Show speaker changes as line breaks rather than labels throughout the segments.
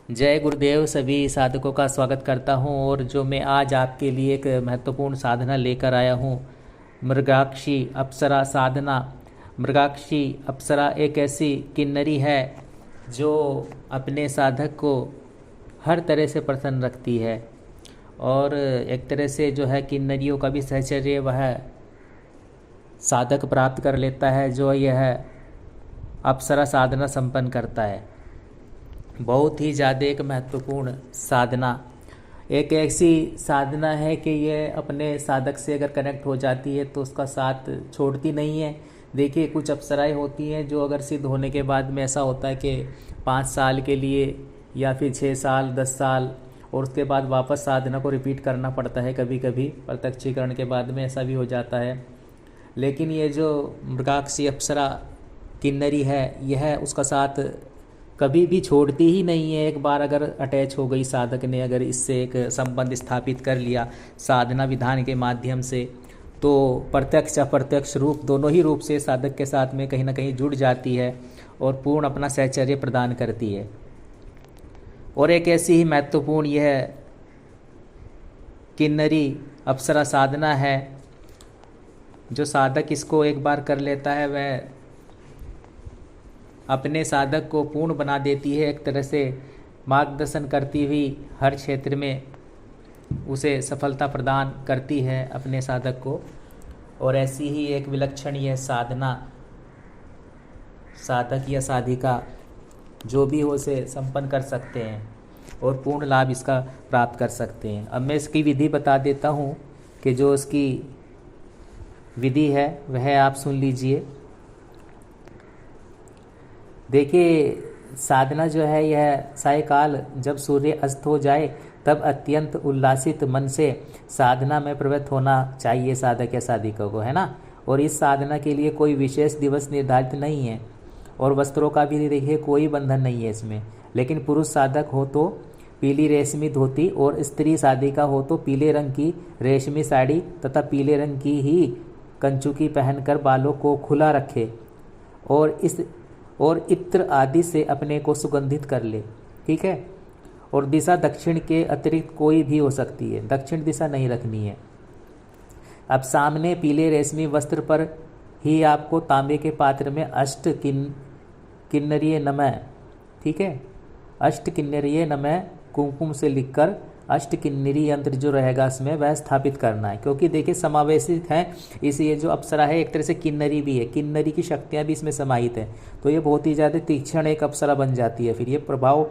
जय गुरुदेव। सभी साधकों का स्वागत करता हूं। और जो मैं आज आपके लिए एक महत्वपूर्ण साधना लेकर आया हूं, मृगाक्षी अप्सरा साधना। मृगाक्षी अप्सरा एक ऐसी किन्नरी है जो अपने साधक को हर तरह से प्रसन्न रखती है और एक तरह से जो है किन्नरियों का भी सहचर्य वह साधक प्राप्त कर लेता है जो यह अप्सरा साधना संपन्न करता है। बहुत ही ज़्यादा एक महत्वपूर्ण साधना, एक ऐसी साधना है कि यह अपने साधक से अगर कनेक्ट हो जाती है तो उसका साथ छोड़ती नहीं है। देखिए, कुछ अप्सराएं होती हैं जो अगर सिद्ध होने के बाद में ऐसा होता है कि 5 साल के लिए या फिर 6 साल 10 साल और उसके बाद वापस साधना को रिपीट करना पड़ता है। कभी कभी प्रत्यक्षीकरण के बाद में ऐसा भी हो जाता है। लेकिन ये जो मृगाक्षी अप्सरा किन्नरी है, यह उसका साथ कभी भी छोड़ती ही नहीं है। एक बार अगर अटैच हो गई, साधक ने अगर इससे एक संबंध स्थापित कर लिया साधना विधान के माध्यम से, तो प्रत्यक्ष अप्रत्यक्ष रूप दोनों ही रूप से साधक के साथ में कहीं ना कहीं जुड़ जाती है और पूर्ण अपना सहचर्य प्रदान करती है। और एक ऐसी ही महत्वपूर्ण यह किन्नरी अप्सरा साधना है, जो साधक इसको एक बार कर लेता है वह अपने साधक को पूर्ण बना देती है। एक तरह से मार्गदर्शन करती हुई हर क्षेत्र में उसे सफलता प्रदान करती है अपने साधक को। और ऐसी ही एक विलक्षण यह साधना साधक या साधिका जो भी हो उसे संपन्न कर सकते हैं और पूर्ण लाभ इसका प्राप्त कर सकते हैं। अब मैं इसकी विधि बता देता हूँ कि जो इसकी विधि है वह आप सुन लीजिए। देखिए, साधना जो है यह सायकाल जब सूर्य अस्त हो जाए तब अत्यंत उल्लासित मन से साधना में प्रवृत्त होना चाहिए साधक या साधिका को, है ना। और इस साधना के लिए कोई विशेष दिवस निर्धारित नहीं है और वस्त्रों का भी देखिए कोई बंधन नहीं है इसमें। लेकिन पुरुष साधक हो तो पीली रेशमी धोती और स्त्री साधिका हो तो पीले रंग की रेशमी साड़ी तथा पीले रंग की ही कंचुकी पहनकर बालों को खुला रखे और इत्र आदि से अपने को सुगंधित कर ले, ठीक है। और दिशा दक्षिण के अतिरिक्त कोई भी हो सकती है, दक्षिण दिशा नहीं रखनी है। अब सामने पीले रेशमी वस्त्र पर ही आपको तांबे के पात्र में अष्ट किन्नरीय नमः, ठीक है, अष्ट किन्नरीय नमः कुमकुम से लिखकर अष्ट किन्नरी यंत्र जो रहेगा इसमें वह स्थापित करना है। क्योंकि देखिए समावेशित है इस ये जो अप्सरा है एक तरह से किन्नरी भी है, किन्नरी की शक्तियाँ भी इसमें समाहित हैं। तो ये बहुत ही ज़्यादा तीक्ष्ण एक अप्सरा बन जाती है। फिर ये प्रभाव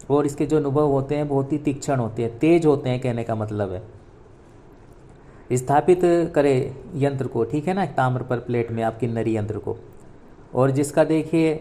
और इसके जो अनुभव होते हैं बहुत ही तीक्ष्ण होते हैं, तेज होते हैं, कहने का मतलब है। स्थापित करे यंत्र को, ठीक है ना, ताम्र पर प्लेट में आप किन्नरी यंत्र को। और जिसका देखिए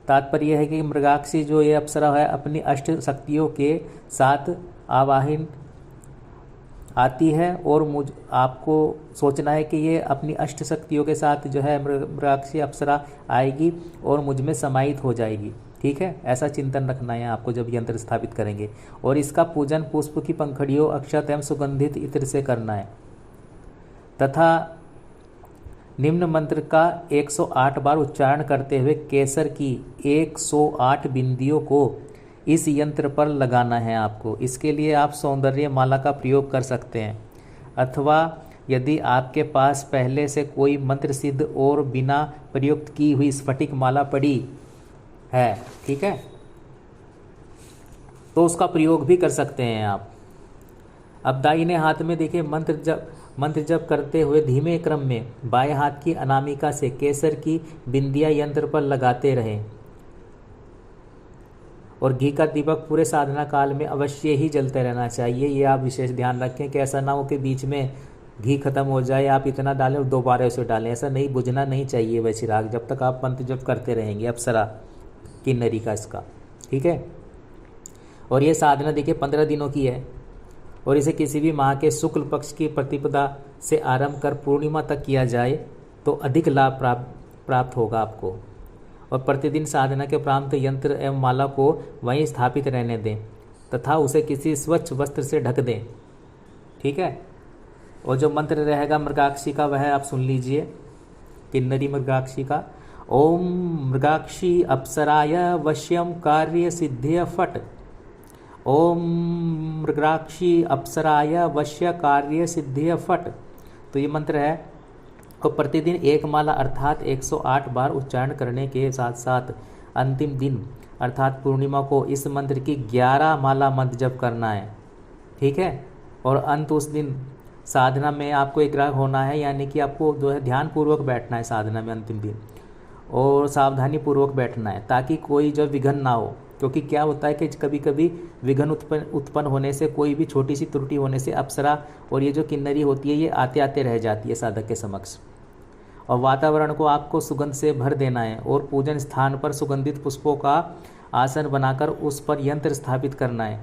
तात्पर्य है कि मृगाक्षी जो ये अप्सरा है अपनी अष्ट शक्तियों के साथ आवाहिन आती है और आपको सोचना है कि ये अपनी अष्ट शक्तियों के साथ जो है मृगाक्षी अप्सरा आएगी और मुझ में समाहित हो जाएगी, ठीक है। ऐसा चिंतन रखना है आपको जब यंत्र स्थापित करेंगे। और इसका पूजन पुष्प की पंखड़ियों, अक्षत एवं सुगंधित इत्र से करना है तथा निम्न मंत्र का 108 बार उच्चारण करते हुए केसर की 108 बिंदियों को इस यंत्र पर लगाना है आपको। इसके लिए आप सौंदर्य माला का प्रयोग कर सकते हैं, अथवा यदि आपके पास पहले से कोई मंत्र सिद्ध और बिना प्रयुक्त की हुई स्फटिक माला पड़ी है, ठीक है, तो उसका प्रयोग भी कर सकते हैं आप। अब दाहिने हाथ में देखिए मंत्र जप करते हुए धीमे क्रम में बाएं हाथ की अनामिका से केसर की बिंदिया यंत्र पर लगाते रहें। और घी का दीपक पूरे साधना काल में अवश्य ही जलते रहना चाहिए। ये आप विशेष ध्यान रखें कि ऐसा ना हो कि बीच में घी खत्म हो जाए, आप इतना डालें और दोबारा उसे डालें। ऐसा नहीं, बुझना नहीं चाहिए वह चिराग जब तक आप मंत्र जप करते रहेंगे अप्सरा किन्नरी का इसका, ठीक है। और ये साधना देखिए 15 दिनों की है और इसे किसी भी माह के शुक्ल पक्ष की प्रतिपदा से आरंभ कर पूर्णिमा तक किया जाए तो अधिक लाभ प्राप्त होगा आपको। और प्रतिदिन साधना के प्रांत यंत्र एवं माला को वहीं स्थापित रहने दें तथा उसे किसी स्वच्छ वस्त्र से ढक दें, ठीक है। और जो मंत्र रहेगा मृगाक्षी का वह आप सुन लीजिए, किन्नरी मृगाक्षी का। ओम मृगाक्षी अप्सराय वश्यम कार्य सिद्धिय फट ओम मृगाक्षी अप्सराय वश्य कार्य सिद्धिय फट। तो ये मंत्र है और प्रतिदिन एक माला अर्थात 108 बार उच्चारण करने के साथ साथ अंतिम दिन अर्थात पूर्णिमा को इस मंत्र की 11 माला मंत्र जप करना है। ठीक है। और अंत उस दिन साधना में आपको एकाग्र होना है, यानी कि आपको जो है ध्यानपूर्वक बैठना है साधना में अंतिम दिन, और सावधानी पूर्वक बैठना है ताकि कोई जो विघ्न ना हो। क्योंकि क्या होता है कि कभी कभी विघ्न उत्पन्न होने से, कोई भी छोटी सी त्रुटि होने से अप्सरा और ये जो किन्नरी होती है ये आते आते रह जाती है साधक के समक्ष। और वातावरण को आपको सुगंध से भर देना है और पूजन स्थान पर सुगंधित पुष्पों का आसन बनाकर उस पर यंत्र स्थापित करना है।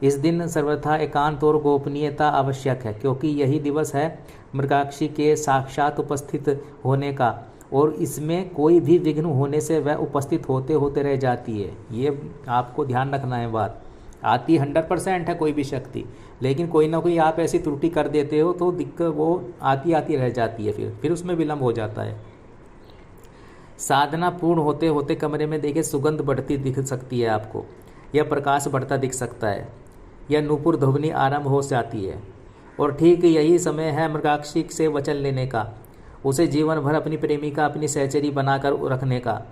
इस दिन सर्वथा एकांत और गोपनीयता आवश्यक है, क्योंकि यही दिवस है मृगाक्षी के साक्षात उपस्थित होने का, और इसमें कोई भी विघ्न होने से वह उपस्थित होते होते रह जाती है। ये आपको ध्यान रखना है बात। आती 100% है कोई भी शक्ति, लेकिन कोई ना कोई आप ऐसी त्रुटि कर देते हो तो दिक्कत वो आती आती रह जाती है, फिर उसमें विलम्ब हो जाता है। साधना पूर्ण होते होते कमरे में देखिए सुगंध बढ़ती दिख सकती है आपको, या प्रकाश बढ़ता दिख सकता है, या नूपुर ध्वनि आरंभ हो जाती है। और ठीक यही समय है मृगाक्षी से वचन लेने का, उसे जीवन भर अपनी प्रेमिका, अपनी सहचरी बनाकर रखने का।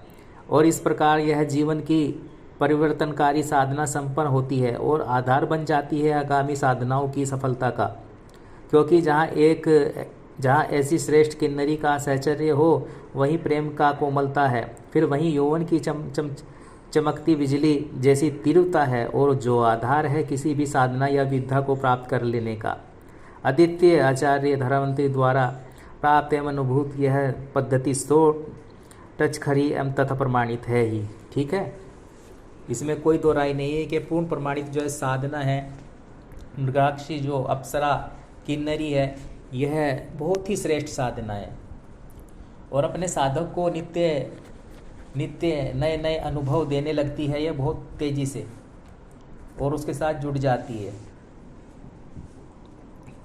और इस प्रकार यह जीवन की परिवर्तनकारी साधना संपन्न होती है और आधार बन जाती है आगामी साधनाओं की सफलता का। क्योंकि जहाँ ऐसी श्रेष्ठ किन्नरी का सहचर्य हो वहीं प्रेम का कोमलता है, फिर वहीं यौवन की चमकती बिजली जैसी तीव्रता है, और जो आधार है किसी भी साधना या विद्या को प्राप्त कर लेने का। आदित्य आचार्य धरावंती द्वारा प्राप्त एवं अनुभूत यह पद्धति 100 टच खरी एवं तथा प्रमाणित है ही। ठीक है, इसमें कोई दो राय नहीं है कि पूर्ण प्रमाणित जो है साधना है मृगाक्षी जो अप्सरा किन्नरी है, यह बहुत ही श्रेष्ठ साधना है और अपने साधक को नित्य नए नए अनुभव देने लगती है यह बहुत तेजी से, और उसके साथ जुड़ जाती है।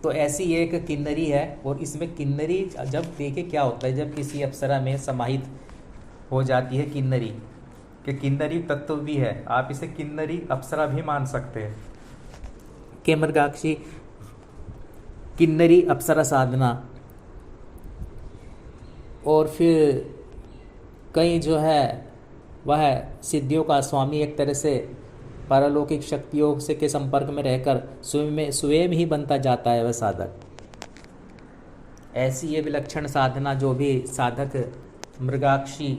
तो ऐसी एक किन्नरी है, और इसमें किन्नरी जब देखे क्या होता है, जब किसी अप्सरा में समाहित हो जाती है किन्नरी, कि किन्नरी तत्व भी है, आप इसे किन्नरी अप्सरा भी मान सकते हैं कि मृगाक्षी किन्नरी अप्सरा साधना। और फिर कई जो है वह सिद्धियों का स्वामी एक तरह से पारलौकिक शक्तियों से के संपर्क में रहकर स्वयं ही बनता जाता है वह साधक। ऐसी ये विलक्षण साधना जो भी साधक मृगाक्षी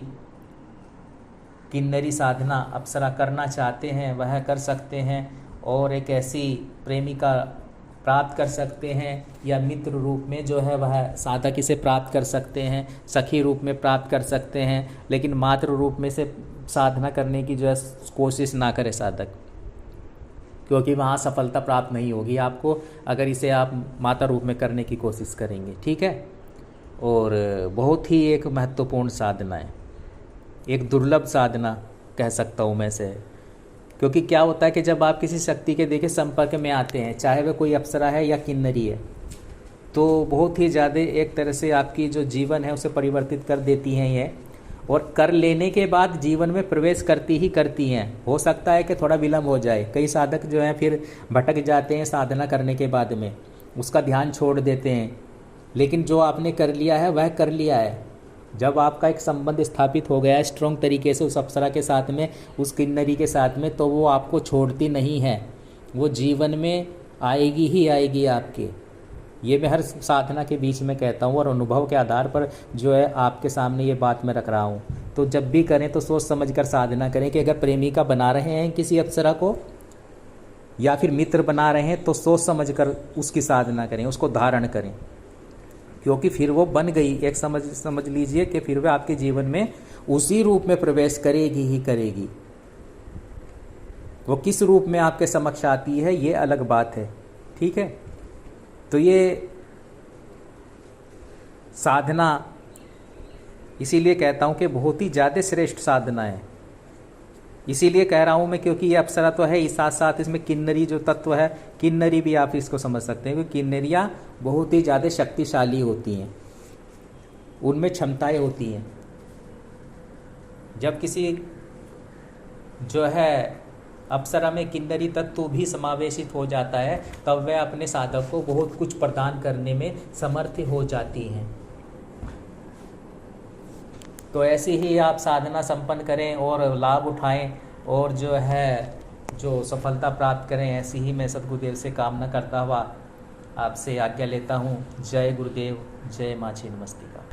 किन्नरी साधना अप्सरा करना चाहते हैं वह कर सकते हैं, और एक ऐसी प्रेमिका प्राप्त कर सकते हैं, या मित्र रूप में जो है वह साधक इसे प्राप्त कर सकते हैं, सखी रूप में प्राप्त कर सकते हैं, लेकिन मातृ रूप में से साधना करने की जो है कोशिश ना करे साधक, क्योंकि वहाँ सफलता प्राप्त नहीं होगी आपको अगर इसे आप माता रूप में करने की कोशिश करेंगे। ठीक है, और बहुत ही एक महत्वपूर्ण साधना है, एक दुर्लभ साधना कह सकता हूँ मैं से। क्योंकि क्या होता है कि जब आप किसी शक्ति के देखे संपर्क में आते हैं, चाहे वह कोई अप्सरा है या किन्नरी है, तो बहुत ही ज़्यादा एक तरह से आपकी जो जीवन है उसे परिवर्तित कर देती हैं ये, और कर लेने के बाद जीवन में प्रवेश करती हैं। हो सकता है कि थोड़ा विलम्ब हो जाए, कई साधक जो हैं फिर भटक जाते हैं साधना करने के बाद में, उसका ध्यान छोड़ देते हैं, लेकिन जो आपने कर लिया है वह कर लिया है। जब आपका एक संबंध स्थापित हो गया है स्ट्रॉन्ग तरीके से उस अप्सरा के साथ में, उस किन्नरी के साथ में, तो वो आपको छोड़ती नहीं है, वो जीवन में आएगी ही आएगी आपके। ये मैं हर साधना के बीच में कहता हूँ और अनुभव के आधार पर जो है आपके सामने ये बात मैं रख रहा हूँ। तो जब भी करें तो सोच समझ कर साधना करें कि अगर प्रेमिका बना रहे हैं किसी अप्सरा को या फिर मित्र बना रहे हैं तो सोच समझ कर उसकी साधना करें, उसको धारण करें, क्योंकि फिर वो बन गई, एक समझ लीजिए कि फिर वह आपके जीवन में उसी रूप में प्रवेश करेगी ही करेगी। वो किस रूप में आपके समक्ष आती है ये अलग बात है। ठीक है, तो ये साधना इसीलिए कहता हूं कि बहुत ही ज़्यादा श्रेष्ठ साधना है। इसीलिए कह रहा हूं मैं क्योंकि ये अप्सरा तो है ही, साथ साथ इसमें किन्नरी जो तत्व है, किन्नरी भी आप इसको समझ सकते हैं, क्योंकि किन्नरियाँ बहुत ही ज़्यादा शक्तिशाली होती हैं, उनमें क्षमताएं होती हैं। जब किसी जो है अप्सरा में किन्नरी तत्व भी समावेशित हो जाता है, तब वह अपने साधक को बहुत कुछ प्रदान करने में समर्थ हो जाती हैं। तो ऐसे ही आप साधना संपन्न करें और लाभ उठाएं और जो सफलता प्राप्त करें, ऐसी ही मैं सद्गुरुदेव से कामना करता हुआ आपसे आज्ञा लेता हूँ। जय गुरुदेव, जय माँ छिन्नमस्तिका।